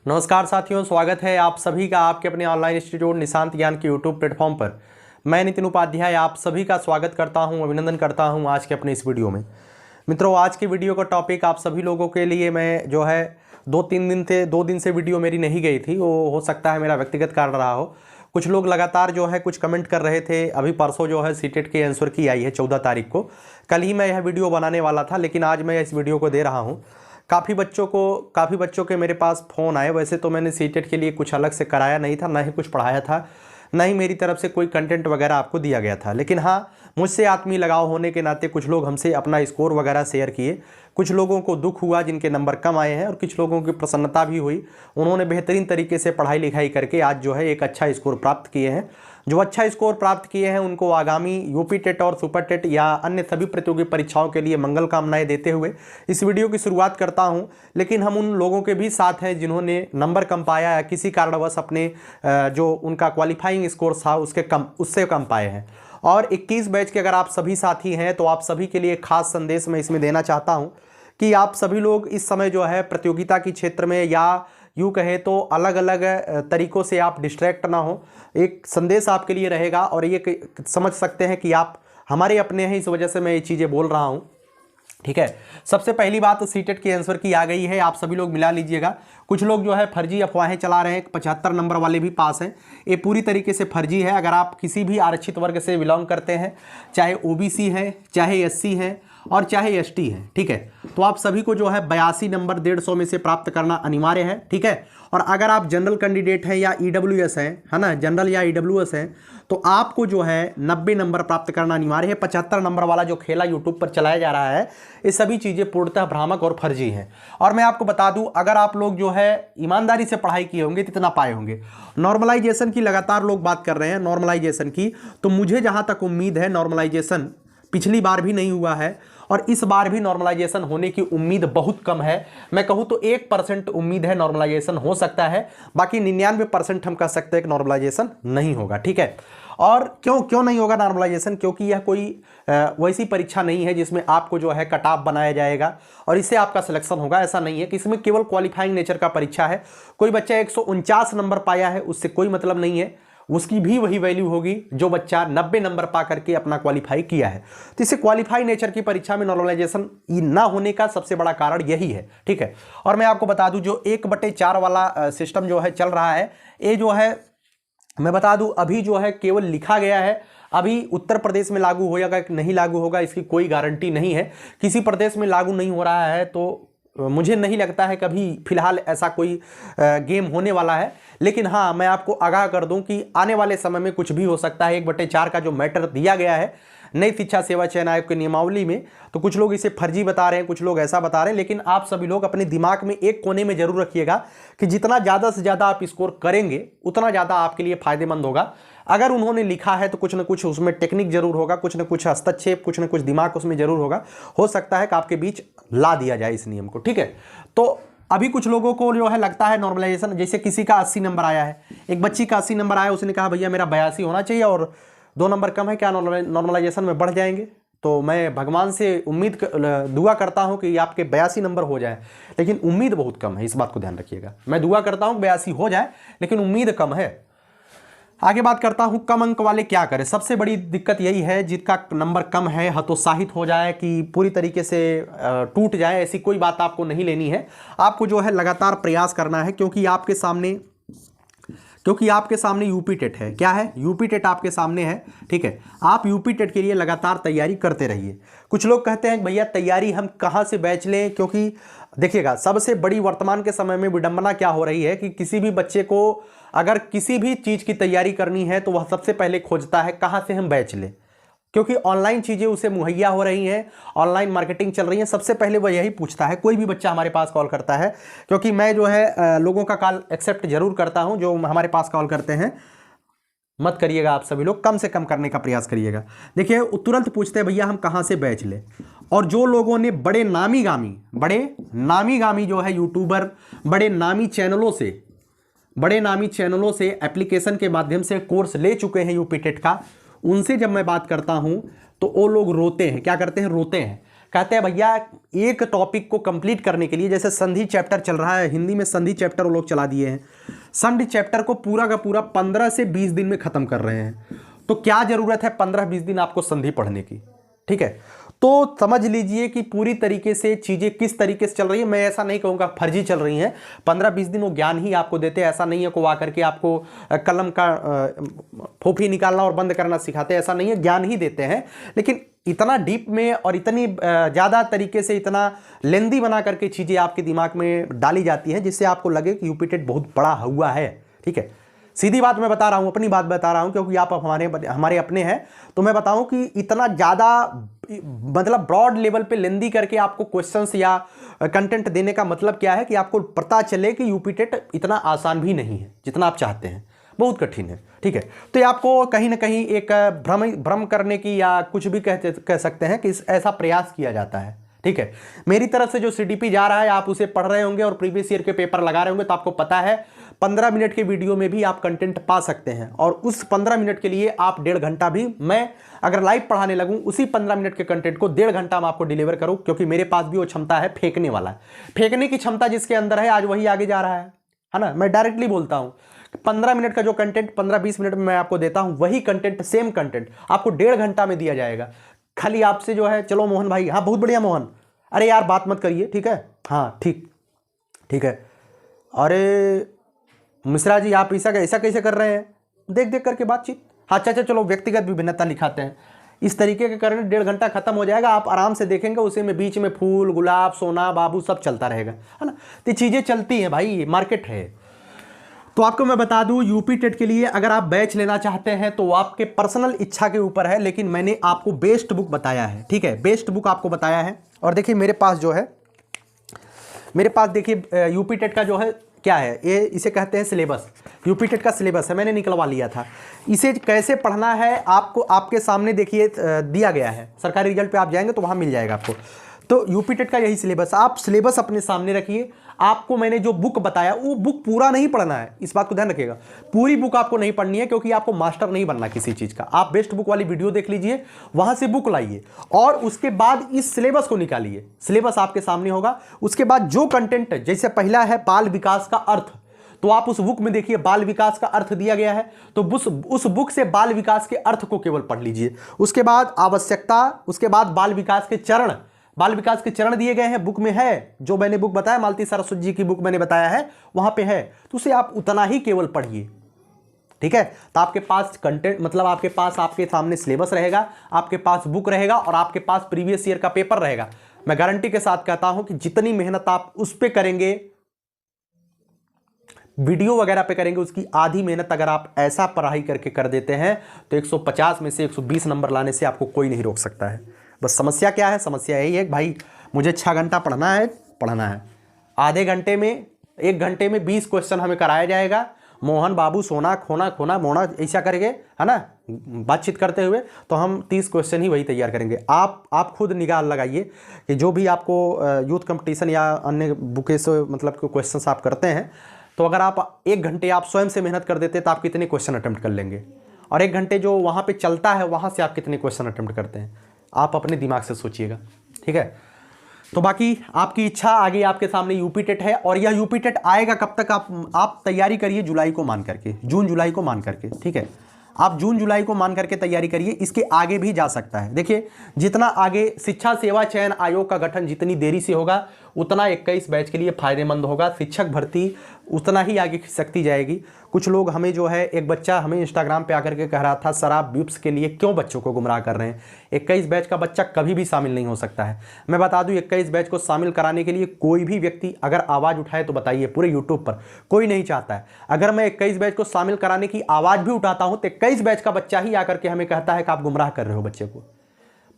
नमस्कार साथियों, स्वागत है आप सभी का आपके अपने ऑनलाइन इंस्टीट्यूट निशांत ज्ञान के यूट्यूब प्लेटफॉर्म पर। मैं नितिन उपाध्याय आप सभी का स्वागत करता हूं, अभिनंदन करता हूं आज के अपने इस वीडियो में। मित्रों, आज के वीडियो का टॉपिक आप सभी लोगों के लिए मैं जो है 2 दिन से वीडियो मेरी नहीं गई थी। वो हो सकता है मेरा व्यक्तिगत कारण रहा हो। कुछ लोग लगातार जो है कुछ कमेंट कर रहे थे। अभी परसों जो है सीटेट के आंसर की आई है 14 तारीख को। कल ही मैं यह वीडियो बनाने वाला था, लेकिन आज मैं इस वीडियो को दे रहा हूँ। काफ़ी बच्चों के मेरे पास फ़ोन आए। वैसे तो मैंने सीटेट के लिए कुछ अलग से कराया नहीं था, ना ही कुछ पढ़ाया था, ना ही मेरी तरफ से कोई कंटेंट वगैरह आपको दिया गया था। लेकिन हाँ, मुझसे आत्मीय लगाव होने के नाते कुछ लोग हमसे अपना स्कोर वगैरह शेयर किए। कुछ लोगों को दुख हुआ जिनके नंबर कम आए हैं, और कुछ लोगों की प्रसन्नता भी हुई। उन्होंने बेहतरीन तरीके से पढ़ाई लिखाई करके आज जो है एक अच्छा स्कोर प्राप्त किए हैं। जो अच्छा स्कोर प्राप्त किए हैं उनको आगामी यूपी टेट और सुपर टेट या अन्य सभी प्रतियोगी परीक्षाओं के लिए मंगल कामनाएं देते हुए इस वीडियो की शुरुआत करता हूं। लेकिन हम उन लोगों के भी साथ हैं जिन्होंने नंबर कम पाया या किसी कारणवश अपने जो उनका क्वालिफाइंग स्कोर था उससे कम पाए हैं। और 21 बैच के अगर आप सभी साथी हैं तो आप सभी के लिए एक खास संदेश मैं इसमें देना चाहता हूं कि आप सभी लोग इस समय जो है प्रतियोगिता के क्षेत्र में या यूँ कहे तो अलग अलग तरीक़ों से आप डिस्ट्रैक्ट ना हो। एक संदेश आपके लिए रहेगा और ये समझ सकते हैं कि आप हमारे अपने हैं, इस वजह से मैं ये चीज़ें बोल रहा हूँ। ठीक है, सबसे पहली बात तो सीटेट के आंसर की आ गई है, आप सभी लोग मिला लीजिएगा। कुछ लोग जो है फर्जी अफवाहें चला रहे हैं, 75 नंबर वाले भी पास हैं। ये पूरी तरीके से फर्जी है। अगर आप किसी भी आरक्षित वर्ग से बिलोंग करते हैं, चाहे ओबीसी है, चाहे एससी है और चाहे एसटी है, ठीक है, तो आप सभी को जो है 82 नंबर 150 में से प्राप्त करना अनिवार्य है। ठीक है, और अगर आप जनरल कैंडिडेट हैं या ईडब्ल्यूएस हैं, है ना, जनरल या ईडब्ल्यूएस हैं, तो आपको जो है 90 नंबर प्राप्त करना अनिवार्य है। 75 नंबर वाला जो खेला यूट्यूब पर चलाया जा रहा है, ये सभी चीज़ें पूर्णतः भ्रामक और फर्जी हैं। और मैं आपको बता दूं, अगर आप लोग जो है ईमानदारी से पढ़ाई किए होंगे तो इतना पाए होंगे। नॉर्मलाइजेशन की लगातार लोग बात कर रहे हैं, नॉर्मलाइजेशन की, तो मुझे जहाँ तक उम्मीद है नॉर्मलाइजेशन पिछली बार भी नहीं हुआ है और इस बार भी नॉर्मलाइजेशन होने की उम्मीद बहुत कम है। मैं कहूँ तो 1% उम्मीद है नॉर्मलाइजेशन हो सकता है, बाकी 99% हम कह सकते हैं कि नॉर्मलाइजेशन नहीं होगा। ठीक है, और क्यों नहीं होगा नॉर्मलाइजेशन? क्योंकि यह कोई वैसी परीक्षा नहीं है जिसमें आपको जो है कट ऑफ बनाया जाएगा और इससे आपका सिलेक्शन होगा। ऐसा नहीं है कि इसमें केवल क्वालिफाइंग नेचर का परीक्षा है। कोई बच्चा 149 नंबर पाया है, उससे कोई मतलब नहीं है, उसकी भी वही वैल्यू होगी जो बच्चा 90 नंबर पा करके अपना क्वालिफाई किया है। तो इससे क्वालिफाई नेचर की परीक्षा में नॉर्मलाइजेशन ना होने का सबसे बड़ा कारण यही है। ठीक है, और मैं आपको बता दूं, जो 1/4 वाला सिस्टम जो है चल रहा है, ये जो है मैं बता दूं अभी जो है केवल लिखा गया है। अभी उत्तर प्रदेश में लागू होगा कि नहीं लागू होगा इसकी कोई गारंटी नहीं है। किसी प्रदेश में लागू नहीं हो रहा है तो मुझे नहीं लगता है कभी फिलहाल ऐसा कोई गेम होने वाला है। लेकिन हाँ, मैं आपको आगाह कर दूं कि आने वाले समय में कुछ भी हो सकता है। 1/4 का जो मैटर दिया गया है नई शिक्षा सेवा चयन आयोग की नियमावली में, तो कुछ लोग इसे फर्जी बता रहे हैं, कुछ लोग ऐसा बता रहे हैं। लेकिन आप सभी लोग अपने दिमाग में एक कोने में जरूर रखिएगा कि जितना ज़्यादा से ज़्यादा आप स्कोर करेंगे उतना ज़्यादा आपके लिए फायदेमंद होगा। अगर उन्होंने लिखा है तो कुछ ना कुछ उसमें टेक्निक जरूर होगा, कुछ ना कुछ हस्तक्षेप, कुछ ना कुछ दिमाग उसमें जरूर होगा। हो सकता है कि आपके बीच ला दिया जाए इस नियम को। ठीक है, तो अभी कुछ लोगों को जो है लगता है नॉर्मलाइजेशन, जैसे किसी का 80 नंबर आया है, एक बच्ची का 80 नंबर आया, उसने कहा भैया मेरा 82 होना चाहिए और 2 नंबर कम है, क्या नॉर्मलाइजेशन में बढ़ जाएंगे? तो मैं भगवान से दुआ करता हूं कि आपके 82 नंबर हो जाए, लेकिन उम्मीद बहुत कम है, इस बात को ध्यान रखिएगा। मैं दुआ करता हूं 82 हो जाए, लेकिन उम्मीद कम है। आगे बात करता हूं कम अंक वाले क्या करें। सबसे बड़ी दिक्कत यही है, जिसका नंबर कम है हतोत्साहित हो जाए कि पूरी तरीके से टूट जाए, ऐसी कोई बात आपको नहीं लेनी है। आपको जो है लगातार प्रयास करना है, क्योंकि आपके सामने यूपी टेट है। क्या है? यूपी टेट आपके सामने है। ठीक है, आप यूपी टेट के लिए लगातार तैयारी करते रहिए। कुछ लोग कहते हैं भैया तैयारी हम कहाँ से बैच लें? क्योंकि देखिएगा, सबसे बड़ी वर्तमान के समय में विडंबना क्या हो रही है कि किसी भी बच्चे को अगर किसी भी चीज़ की तैयारी करनी है तो वह सबसे पहले खोजता है कहाँ से हम बैच लें, क्योंकि ऑनलाइन चीज़ें उसे मुहैया हो रही हैं, ऑनलाइन मार्केटिंग चल रही है। सबसे पहले वह यही पूछता है। कोई भी बच्चा हमारे पास कॉल करता है, क्योंकि मैं जो है लोगों का कॉल एक्सेप्ट जरूर करता हूं जो हमारे पास कॉल करते हैं। मत करिएगा, आप सभी लोग कम से कम करने का प्रयास करिएगा। देखिए, तुरंत पूछते हैं भैया हम कहाँ से बैच लें। और जो लोगों ने बड़े नामी गामी जो है यूट्यूबर, बड़े नामी चैनलों से एप्लीकेशन के माध्यम से कोर्स ले चुके हैं यूपी टेट का, उनसे जब मैं बात करता हूं तो वो लोग रोते हैं। क्या करते हैं? रोते हैं। कहते हैं भैया एक टॉपिक को कंप्लीट करने के लिए, जैसे संधि चैप्टर चल रहा है, हिंदी में संधि चैप्टर वो लोग चला दिए हैं, संधि चैप्टर को पूरा का पूरा 15 से 20 दिन में खत्म कर रहे हैं। तो क्या जरूरत है 15-20 दिन आपको संधि पढ़ने की? ठीक है, तो समझ लीजिए कि पूरी तरीके से चीजें किस तरीके से चल रही है। मैं ऐसा नहीं कहूँगा फर्जी चल रही हैं, 15-20 दिन वो ज्ञान ही आपको देते हैं। ऐसा नहीं है को आकर के आपको कलम का फोफी निकालना और बंद करना सिखाते हैं, ऐसा नहीं है, ज्ञान ही देते हैं। लेकिन इतना डीप में और इतनी ज़्यादा तरीके से इतना लेंदी बना करके चीज़ें आपके दिमाग में डाली जाती हैं जिससे आपको लगे कि यूपी टेट बहुत बड़ा हुआ है। ठीक है, सीधी बात मैं बता रहा हूँ, अपनी बात बता रहा हूँ, क्योंकि आप हमारे अपने हैं। तो मैं बताऊँ कि इतना ज़्यादा मतलब ब्रॉड लेवल पे लेंदी करके आपको क्वेश्चंस या कंटेंट देने का मतलब क्या है कि आपको पता चले कि यूपी टेट इतना आसान भी नहीं है जितना आप चाहते हैं, बहुत कठिन है। ठीक है, तो ये आपको कहीं ना कहीं एक भ्रम करने की या कुछ भी कह सकते हैं कि ऐसा प्रयास किया जाता है। ठीक है, मेरी तरफ से जो सीडीपी जा रहा है आप उसे पढ़ रहे होंगे और प्रीवियस ईयर के पेपर लगा रहे होंगे, तो आपको पता है 15 मिनट के वीडियो में भी आप कंटेंट पा सकते हैं। और उस 15 मिनट के लिए आप 1.5 घंटा भी, मैं अगर लाइव पढ़ाने लगूं उसी 15 मिनट के कंटेंट को 1.5 घंटा में आपको डिलीवर करूं, क्योंकि मेरे पास भी वो क्षमता है फेंकने वाला है। फेंकने की क्षमता जिसके अंदर है आज वही आगे जा रहा है ना। मैं डायरेक्टली बोलता हूं 15 मिनट का जो कंटेंट 15-20 मिनट में मैं आपको देता हूं, वही कंटेंट सेम कंटेंट आपको 1.5 घंटा में दिया जाएगा। खाली आपसे जो है, चलो मोहन भाई, हाँ बहुत बढ़िया मोहन, अरे यार बात मत करिए, ठीक है, हाँ ठीक है, अरे मिश्रा जी आप ऐसा कैसे कर रहे हैं, देख देख करके बातचीत, हाँ अच्छा चलो व्यक्तिगत विभिन्नता लिखाते हैं, इस तरीके के करने 1.5 घंटा खत्म हो जाएगा। आप आराम से देखेंगे, उसी में बीच में फूल गुलाब सोना बाबू सब चलता रहेगा, है ना। तो चीज़ें चलती हैं भाई, मार्केट है। तो आपको मैं बता दूं यूपी टेट के लिए अगर आप बैच लेना चाहते हैं तो आपके पर्सनल इच्छा के ऊपर है, लेकिन मैंने आपको बेस्ट बुक बताया है। ठीक है, बेस्ट बुक आपको बताया है। और देखिए मेरे पास जो है, मेरे पास देखिए यूपी टेट का जो है क्या है, ये इसे कहते हैं सिलेबस, यूपी टेट का सिलेबस है, मैंने निकलवा लिया था। इसे कैसे पढ़ना है आपको आपके सामने देखिए दिया गया है, सरकारी रिजल्ट पे आप जाएंगे तो वहाँ मिल जाएगा आपको। तो यूपी टेट का यही सिलेबस, आप सिलेबस अपने सामने रखिए। आपको मैंने जो बुक बताया वो बुक पूरा नहीं पढ़ना है, इस बात को ध्यान रखिएगा। पूरी बुक आपको नहीं पढ़नी है, क्योंकि आपको मास्टर नहीं बनना किसी चीज़ का। आप बेस्ट बुक वाली वीडियो देख लीजिए, वहाँ से बुक लाइए और उसके बाद इस सिलेबस को निकालिए। सिलेबस आपके सामने होगा। उसके बाद जो कंटेंट, जैसे पहला है बाल विकास का अर्थ, तो आप उस बुक में देखिए बाल विकास का अर्थ दिया गया है, तो उस बुक से बाल विकास के अर्थ को केवल पढ़ लीजिए। उसके बाद आवश्यकता, उसके बाद बाल विकास के चरण, बाल विकास के चरण दिए गए हैं, बुक में है। जो मैंने बुक बताया, मालती सरस्वती जी की बुक मैंने बताया है, वहां पे है, तो उसे आप उतना ही केवल पढ़िए। ठीक है, तो आपके पास कंटेंट मतलब आपके पास आपके सामने सिलेबस रहेगा, आपके पास बुक रहेगा और आपके पास प्रीवियस ईयर का पेपर रहेगा। मैं गारंटी के साथ कहता हूं कि जितनी मेहनत आप उस पर करेंगे, वीडियो वगैरह पे करेंगे, उसकी आधी मेहनत अगर आप ऐसा पढ़ाई करके कर देते हैं तो 150 में से 120 नंबर लाने से आपको कोई नहीं रोक सकता है। बस समस्या क्या है, समस्या यही है कि भाई मुझे 6 घंटा पढ़ना है, आधे घंटे में 1 घंटे में 20 क्वेश्चन हमें कराया जाएगा, मोहन बाबू सोना खोना मोना ऐसा करके, है ना, बातचीत करते हुए, तो हम 30 क्वेश्चन ही वही तैयार करेंगे। आप खुद निगाह लगाइए कि जो भी आपको यूथ कंपटीशन या अन्य बुके से मतलब क्वेश्चन आप करते हैं, तो अगर आप 1 घंटे आप स्वयं से मेहनत कर देते तो आप कितने क्वेश्चन अटेम्प्ट कर लेंगे, और 1 घंटे जो वहाँ पे चलता है वहाँ से आप कितने क्वेश्चन अटेम्प्ट करते हैं, आप अपने दिमाग से सोचिएगा। ठीक है, तो बाकी आपकी इच्छा, आगे आपके सामने यूपी टेट है। और यह यूपी टेट आएगा कब तक, आप तैयारी करिए जुलाई को मान करके, जून जुलाई को मान करके। ठीक है, आप जून जुलाई को मान करके तैयारी करिए, इसके आगे भी जा सकता है। देखिए जितना आगे शिक्षा सेवा चयन आयोग का गठन जितनी देरी से होगा उतना 21 बैच के लिए फायदेमंद होगा। शिक्षक भर्ती उतना ही आगे खिसकती जाएगी। कुछ लोग हमें जो है, एक बच्चा हमें इंस्टाग्राम पे आकर के कह रहा था, सर आप व्यूप्स के लिए क्यों बच्चों को गुमराह कर रहे हैं, 21 बैच का बच्चा कभी भी शामिल नहीं हो सकता है। मैं बता दूं 21 बैच को शामिल कराने के लिए कोई भी व्यक्ति अगर आवाज़ उठाए तो बताइए, पूरे यूट्यूब पर कोई नहीं चाहता है। अगर मैं 21 बैच को शामिल कराने की आवाज़ भी उठाता हूँ तो 21 बैच का बच्चा ही आकर के हमें कहता है कि आप गुमराह कर रहे हो बच्चे को।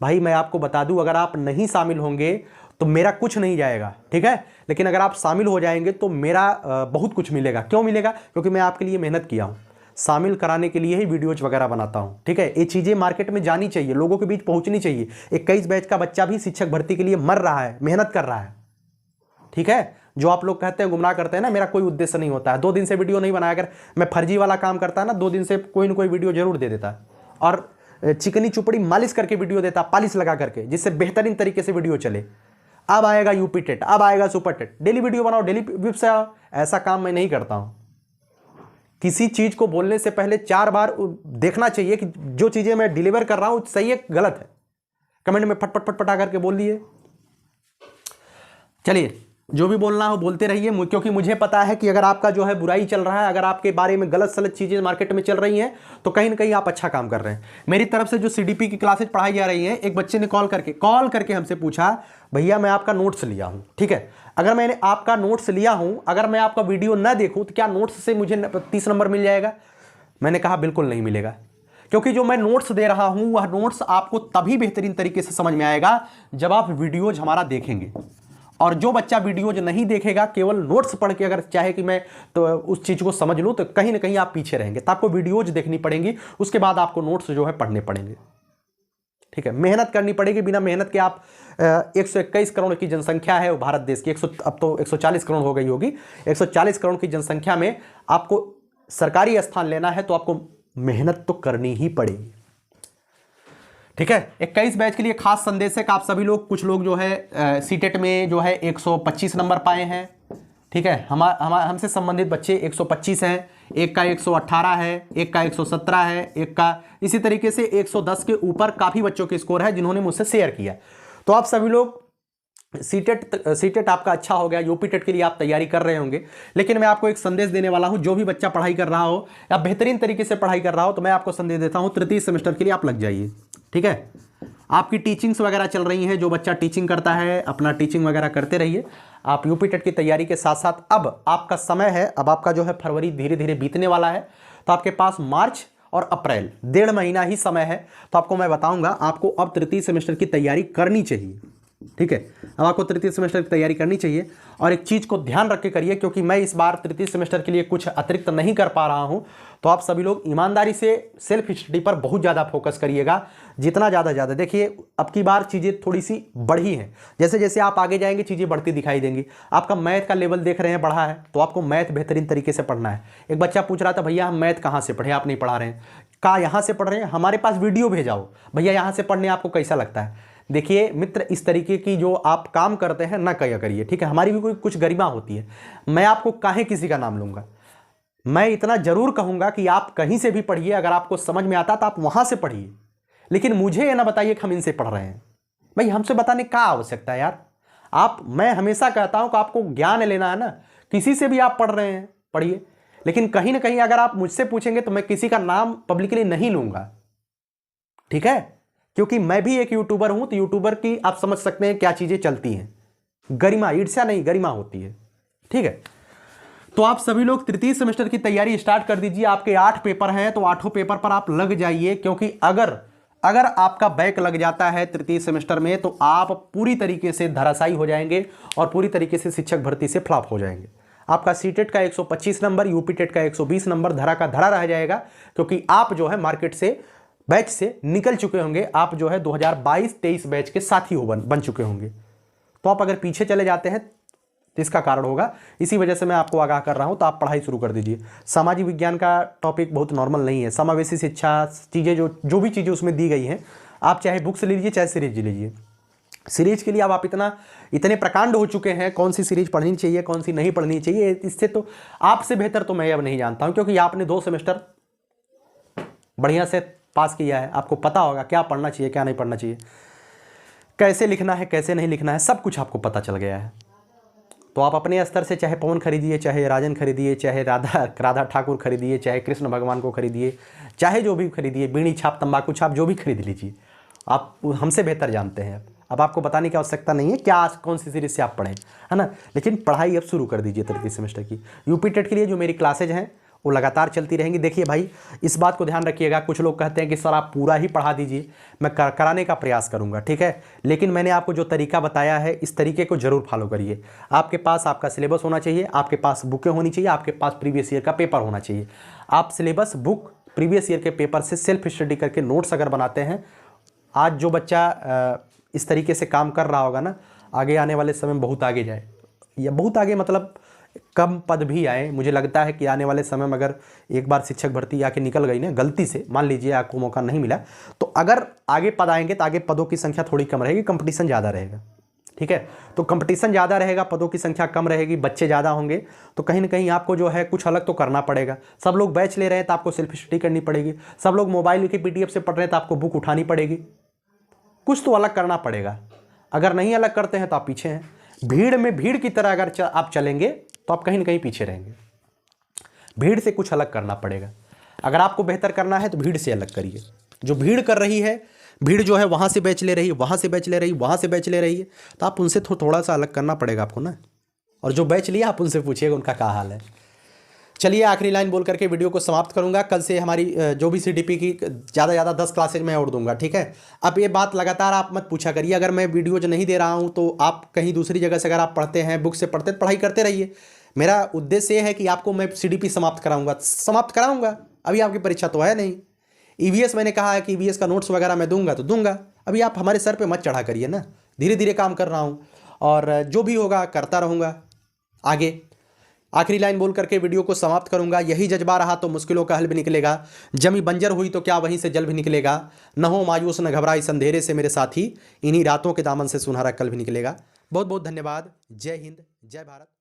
भाई मैं आपको बता दूं, अगर आप नहीं शामिल होंगे तो मेरा कुछ नहीं जाएगा, ठीक है, लेकिन अगर आप शामिल हो जाएंगे तो मेरा बहुत कुछ मिलेगा। क्यों मिलेगा? क्योंकि मैं आपके लिए मेहनत किया हूं, शामिल कराने के लिए ही वीडियोज वगैरह बनाता हूं। ठीक है, ये चीज़ें मार्केट में जानी चाहिए, लोगों के बीच पहुंचनी चाहिए। 21 बैच का बच्चा भी शिक्षक भर्ती के लिए मर रहा है, मेहनत कर रहा है। ठीक है, जो आप लोग कहते हैं गुमराह करते हैं ना, मेरा कोई उद्देश्य नहीं होता है। 2 दिन से वीडियो नहीं बनाया, अगर मैं फर्जी वाला काम करता है ना, 2 दिन से कोई ना कोई वीडियो जरूर दे देता है। और चिकनी चुपड़ी मालिश करके वीडियो देता, पॉलिश लगा करके, जिससे बेहतरीन तरीके से वीडियो चले। अब आएगा यूपी टेट, अब आएगा सुपर टेट, डेली वीडियो बनाओ, डेली व्यूज से आओ। ऐसा काम मैं नहीं करता हूं। किसी चीज को बोलने से पहले 4 बार देखना चाहिए कि जो चीजें मैं डिलीवर कर रहा हूं सही है गलत है। कमेंट में फटफट फटफटा करके बोल दिए। चलिए, जो भी बोलना हो बोलते रहिए, क्योंकि मुझे पता है कि अगर आपका जो है बुराई चल रहा है, अगर आपके बारे में गलत सलत चीज़ें मार्केट में चल रही हैं, तो कहीं ना कहीं आप अच्छा काम कर रहे हैं। मेरी तरफ से जो सीडीपी की क्लासेज पढ़ाई जा रही हैं, एक बच्चे ने कॉल करके हमसे पूछा, भैया मैं आपका नोट्स लिया हूं, ठीक है, अगर मैंने आपका नोट्स लिया हूं, अगर मैं आपका वीडियो ना देखूं तो क्या नोट्स से मुझे 30 नंबर मिल जाएगा? मैंने कहा बिल्कुल नहीं मिलेगा, क्योंकि जो मैं नोट्स दे रहा हूं वह नोट्स आपको तभी बेहतरीन तरीके से समझ में आएगा जब आप वीडियोज हमारा देखेंगे। और जो बच्चा वीडियोज नहीं देखेगा, केवल नोट्स पढ़ के अगर चाहे कि मैं तो उस चीज़ को समझ लूँ, तो कहीं ना कहीं आप पीछे रहेंगे। तो आपको वीडियोज देखनी पड़ेंगी, उसके बाद आपको नोट्स जो है पढ़ने पड़ेंगे, ठीक है। मेहनत करनी पड़ेगी, बिना मेहनत के आप 121 करोड़ की जनसंख्या है भारत देश की, अब तो 140 करोड़ हो गई होगी। 140 करोड़ की जनसंख्या में आपको सरकारी स्थान लेना है तो आपको मेहनत तो करनी ही पड़ेगी, ठीक है। 21 बैच के लिए खास संदेश है कि आप सभी लोग, कुछ लोग जो है सीटेट में जो है 125 नंबर पाए हैं, ठीक है। हमसे संबंधित बच्चे 125 हैं, एक का 118 है, एक का 117 है, एक का इसी तरीके से 110 के ऊपर काफ़ी बच्चों के स्कोर है जिन्होंने मुझसे शेयर किया। तो आप सभी लोग सीटेट आपका अच्छा हो गया, यूपी टेट के लिए आप तैयारी कर रहे होंगे, लेकिन मैं आपको एक संदेश देने वाला हूं। जो भी बच्चा पढ़ाई कर रहा हो या बेहतरीन तरीके से पढ़ाई कर रहा हो, तो मैं आपको संदेश देता हूं, तृतीय सेमेस्टर के लिए आप लग जाइए, ठीक है। आपकी टीचिंग्स वगैरह चल रही हैं, जो बच्चा टीचिंग करता है अपना टीचिंग वगैरह करते रहिए। आप यूपी टेट की तैयारी के साथ साथ अब आपका समय है, अब आपका जो है फरवरी धीरे धीरे बीतने वाला है, तो आपके पास मार्च और अप्रैल 1.5 महीना ही समय है। तो आपको मैं बताऊंगा, आपको अब तृतीय सेमेस्टर की तैयारी करनी चाहिए, ठीक है। अब आपको तृतीय सेमेस्टर की तैयारी करनी चाहिए, और एक चीज़ को ध्यान रख के करिए, क्योंकि मैं इस बार तृतीय सेमेस्टर के लिए कुछ अतिरिक्त नहीं कर पा रहा हूं। तो आप सभी लोग ईमानदारी से सेल्फ स्टडी पर बहुत ज़्यादा फोकस करिएगा, जितना ज़्यादा। देखिए, अब की बार चीज़ें थोड़ी सी बढ़ी हैं, जैसे जैसे आप आगे जाएंगे चीज़ें बढ़ती दिखाई देंगी। आपका मैथ का लेवल देख रहे हैं बढ़ा है, तो आपको मैथ बेहतरीन तरीके से पढ़ना है। एक बच्चा पूछ रहा था, भैया हम मैथ कहाँ से पढ़े, आप नहीं पढ़ा रहे हैं। कहा यहाँ से पढ़ रहे हैं, हमारे पास वीडियो भेजाओ, भैया यहाँ से पढ़ने आपको कैसा लगता है। देखिए मित्र, इस तरीके की जो आप काम करते हैं ना क्या करिए, ठीक है। हमारी भी कोई कुछ गरिमा होती है। मैं आपको काहे किसी का नाम लूंगा, मैं इतना जरूर कहूंगा कि आप कहीं से भी पढ़िए, अगर आपको समझ में आता तो आप वहां से पढ़िए, लेकिन मुझे ये ना बताइए कि हम इनसे पढ़ रहे हैं। भाई हमसे बताने का आवश्यकता है यार। मैं हमेशा कहता हूं कि आपको ज्ञान लेना है ना, किसी से भी आप पढ़ रहे हैं पढ़िए, लेकिन कहीं ना कहीं अगर आप मुझसे पूछेंगे तो मैं किसी का नाम पब्लिकली नहीं लूंगा, ठीक है। क्योंकि मैं भी एक यूट्यूबर हूं, तो यूट्यूबर की आप समझ सकते हैं क्या चीजें चलती हैं। गरिमा, ईर्ष्या नहीं, गरिमा होती है, ठीक है। तो आप सभी लोग तृतीय सेमेस्टर की तैयारी स्टार्ट कर दीजिए। आपके 8 पेपर हैं, तो 8 पेपर पर आप लग जाइए, क्योंकि अगर आपका बैक लग जाता है तृतीय सेमेस्टर में, तो आप पूरी तरीके से धराशायी हो जाएंगे और पूरी तरीके से शिक्षक भर्ती से फ्लॉप हो जाएंगे। आपका सीटेट का 125 नंबर, यूपी टेट का 120 नंबर धरा का धरा रह जाएगा, क्योंकि आप जो है मार्केट से बैच से निकल चुके होंगे। आप जो है 2022-23 बैच के साथी बन चुके होंगे। तो आप अगर पीछे चले जाते हैं तो इसका कारण होगा, इसी वजह से मैं आपको आगाह कर रहा हूं। तो आप पढ़ाई शुरू कर दीजिए। सामाजिक विज्ञान का टॉपिक बहुत नॉर्मल नहीं है। समावेशी शिक्षा चीज़ें जो भी चीज़ें उसमें दी गई हैं, आप चाहे बुक्स ले लीजिए चाहे सीरीज लीजिए। सीरीज के लिए अब आप इतने प्रकांड हो चुके हैं, कौन सी सीरीज पढ़नी चाहिए कौन सी नहीं पढ़नी चाहिए, इससे तो आपसे बेहतर तो मैं अब नहीं जानता हूं, क्योंकि आपने 2 सेमेस्टर बढ़िया से पास किया है। आपको पता होगा क्या पढ़ना चाहिए क्या नहीं पढ़ना चाहिए, कैसे लिखना है कैसे नहीं लिखना है, सब कुछ आपको पता चल गया है। तो आप अपने स्तर से चाहे पवन खरीदिए, चाहे राजन खरीदिए, चाहे राधा ठाकुर खरीदिए, चाहे कृष्ण भगवान को खरीदिए, चाहे जो भी खरीदिए, बीड़ी छाप तंबाकू छाप जो भी खरीद लीजिए, आप हमसे बेहतर जानते हैं। अब आपको बताने की आवश्यकता नहीं है क्या कौन सी सीरीज से आप पढ़ें, है ना। लेकिन पढ़ाई अब शुरू कर दीजिए तृतीय सेमेस्टर की। यूपी टेट के लिए जो मेरी क्लासेज हैं वो लगातार चलती रहेंगी। देखिए भाई, इस बात को ध्यान रखिएगा, कुछ लोग कहते हैं कि सर आप पूरा ही पढ़ा दीजिए, मैं कराने का प्रयास करूंगा, ठीक है। लेकिन मैंने आपको जो तरीका बताया है, इस तरीके को जरूर फॉलो करिए। आपके पास आपका सिलेबस होना चाहिए, आपके पास बुकें होनी चाहिए, आपके पास प्रीवियस ईयर का पेपर होना चाहिए। आप सिलेबस, बुक, प्रीवियस ईयर के पेपर से सेल्फ स्टडी करके नोट्स अगर बनाते हैं, आज जो बच्चा इस तरीके से काम कर रहा होगा ना, आगे आने वाले समय में बहुत आगे जाए, या बहुत आगे मतलब कम पद भी आए। मुझे लगता है कि आने वाले समय में अगर एक बार शिक्षक भर्ती आके निकल गई ना गलती से, मान लीजिए आपको मौका नहीं मिला, तो अगर आगे पद आएंगे तो आगे पदों की संख्या थोड़ी कम रहेगी, कंपटीशन ज़्यादा रहेगा। ठीक है, तो कंपटीशन ज़्यादा रहेगा, पदों की संख्या कम रहेगी, बच्चे ज़्यादा होंगे, तो कहीं ना कहीं आपको जो है कुछ अलग तो करना पड़ेगा। सब लोग बैच ले रहे हैं तो आपको सेल्फ स्टडी करनी पड़ेगी, सब लोग मोबाइल के PDF से पढ़ रहे हैं तो आपको बुक उठानी पड़ेगी, कुछ तो अलग करना पड़ेगा। अगर नहीं अलग करते हैं तो आप पीछे हैं। भीड़ में भीड़ की तरह अगर आप चलेंगे तो आप कहीं ना कहीं पीछे रहेंगे। भीड़ से कुछ अलग करना पड़ेगा। अगर आपको बेहतर करना है तो भीड़ से अलग करिए। जो भीड़ कर रही है, भीड़ जो है वहाँ से बैच ले रही है, वहाँ से बैच ले रही है, वहाँ से बैच ले रही है, तो आप उनसे थोड़ा सा अलग करना पड़ेगा आपको ना। और जो बैच लिया आप उनसे पूछिएगा उनका क्या हाल है। चलिए आखिरी लाइन बोल करके वीडियो को समाप्त करूंगा। कल से हमारी जो भी CDP की ज़्यादा 10 क्लासेज मैं और दूंगा। ठीक है, अब ये बात लगातार आप मत पूछा करिए, अगर मैं वीडियो जो नहीं दे रहा हूँ तो आप कहीं दूसरी जगह से अगर आप पढ़ते हैं, बुक से पढ़ते हैं, पढ़ाई करते रहिए। मेरा उद्देश्य ये है कि आपको मैं CDP समाप्त कराऊंगा। अभी आपकी परीक्षा तो है नहीं। EVS मैंने कहा है कि EVS का नोट्स वगैरह मैं दूंगा तो दूंगा। अभी आप हमारे सर पे मत चढ़ा करिए ना, धीरे धीरे काम कर रहा हूँ और जो भी होगा करता रहूँगा आगे। आखिरी लाइन बोल करके वीडियो को समाप्त करूंगा। यही जज्बा रहा तो मुश्किलों का हल भी निकलेगा। जमी बंजर हुई तो क्या वहीं से जल भी निकलेगा। न हो मायूस न घबरा इस अंधेरे से मेरे साथी, इन्हीं रातों के दामन से सुनहरा कल भी निकलेगा। बहुत बहुत धन्यवाद। जय हिंद, जय भारत।